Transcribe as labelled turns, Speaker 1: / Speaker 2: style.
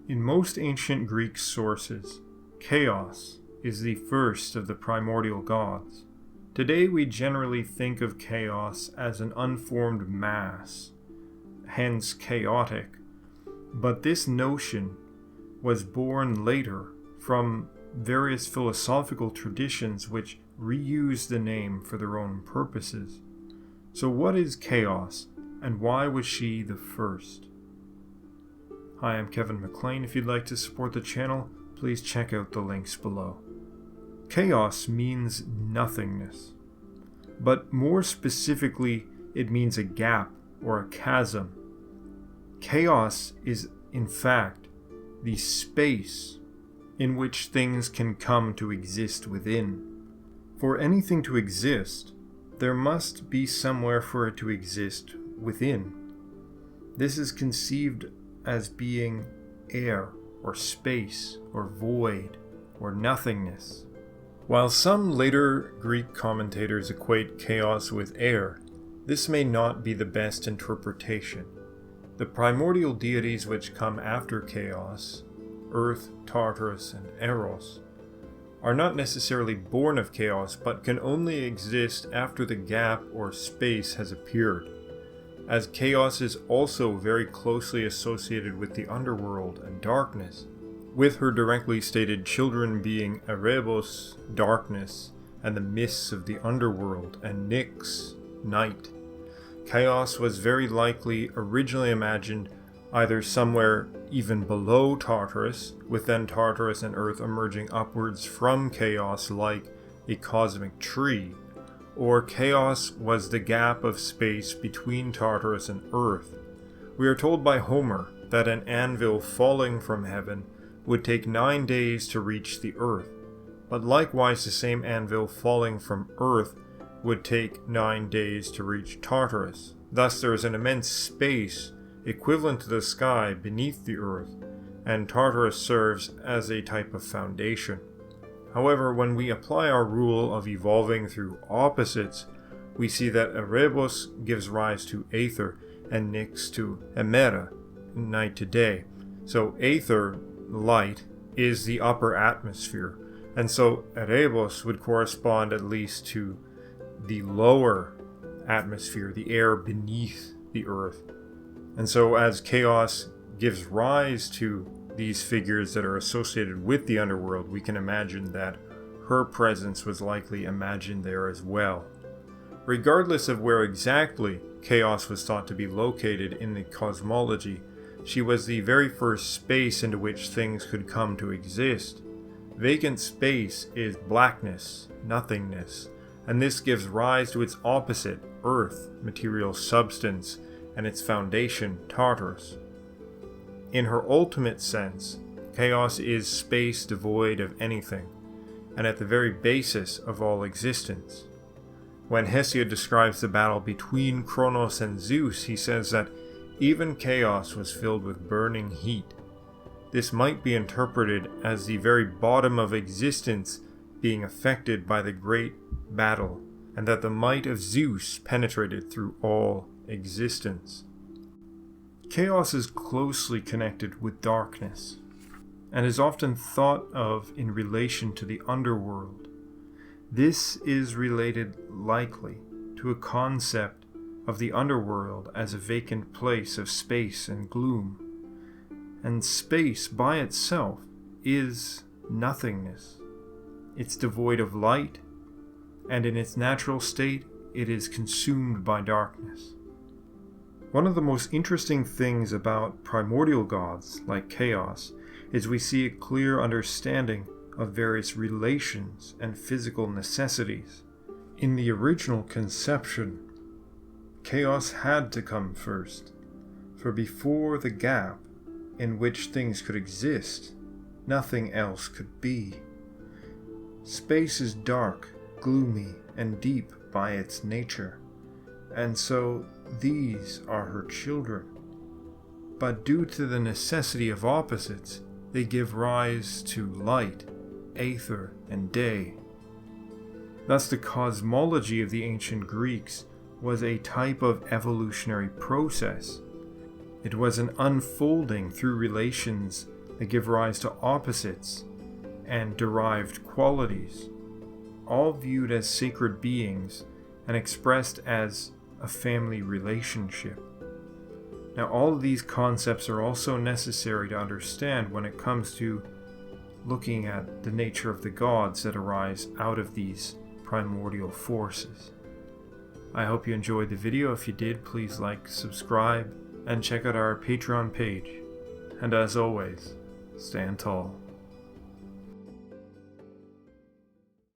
Speaker 1: In most ancient Greek sources, chaos is the first of the primordial gods. Today we generally think of chaos as an unformed mass, hence chaotic, but this notion was born later from various philosophical traditions which reuse the name for their own purposes. So what is chaos, and why was she the first? Hi, I'm Kevin McLean. If you'd like to support the channel, please check out the links below. Chaos means nothingness, but more specifically, it means a gap or a chasm. Chaos is, in fact, the space in which things can come to exist within. For anything to exist, there must be somewhere for it to exist within. This is conceived as being air, or space, or void, or nothingness. While some later Greek commentators equate chaos with air, this may not be the best interpretation. The primordial deities which come after chaos, Earth, Tartarus, and Eros, are not necessarily born of chaos, but can only exist after the gap or space has appeared, as chaos is also very closely associated with the underworld and darkness, with her directly stated children being Erebos, darkness, and the mists of the underworld, and Nyx, night. Chaos was very likely originally imagined either somewhere even below Tartarus, with then Tartarus and Earth emerging upwards from chaos like a cosmic tree, or chaos was the gap of space between Tartarus and Earth. We are told by Homer that an anvil falling from heaven would take 9 days to reach the Earth, but likewise the same anvil falling from Earth would take 9 days to reach Tartarus. Thus there is an immense space equivalent to the sky beneath the Earth, and Tartarus serves as a type of foundation. However, when we apply our rule of evolving through opposites, we see that Erebos gives rise to Aether and Nyx to Hemera, night to day. So Aether, light, is the upper atmosphere, and so Erebos would correspond at least to the lower atmosphere, the air beneath the Earth. And so as chaos gives rise to these figures that are associated with the underworld, we can imagine that her presence was likely imagined there as well. Regardless of where exactly chaos was thought to be located in the cosmology, she was the very first space into which things could come to exist. Vacant space is blackness, nothingness, and this gives rise to its opposite, earth, material substance, and its foundation, Tartarus. In her ultimate sense, chaos is space devoid of anything, and at the very basis of all existence. When Hesiod describes the battle between Kronos and Zeus, he says that even chaos was filled with burning heat. This might be interpreted as the very bottom of existence being affected by the great battle, and that the might of Zeus penetrated through all existence. Chaos is closely connected with darkness, and is often thought of in relation to the underworld. This is related likely to a concept of the underworld as a vacant place of space and gloom, and space by itself is nothingness. It's devoid of light, and in its natural state it is consumed by darkness. One of the most interesting things about primordial gods, like chaos, is we see a clear understanding of various relations and physical necessities. In the original conception, chaos had to come first, for before the gap in which things could exist, nothing else could be. Space is dark, gloomy, and deep by its nature, and so these are her children. But due to the necessity of opposites, they give rise to light, aether, and day. Thus the cosmology of the ancient Greeks was a type of evolutionary process. It was an unfolding through relations that give rise to opposites and derived qualities, all viewed as sacred beings and expressed as a family relationship. Now, all of these concepts are also necessary to understand when it comes to looking at the nature of the gods that arise out of these primordial forces. I hope you enjoyed the video. If you did, please like, subscribe, and check out our Patreon page. And as always, stand tall.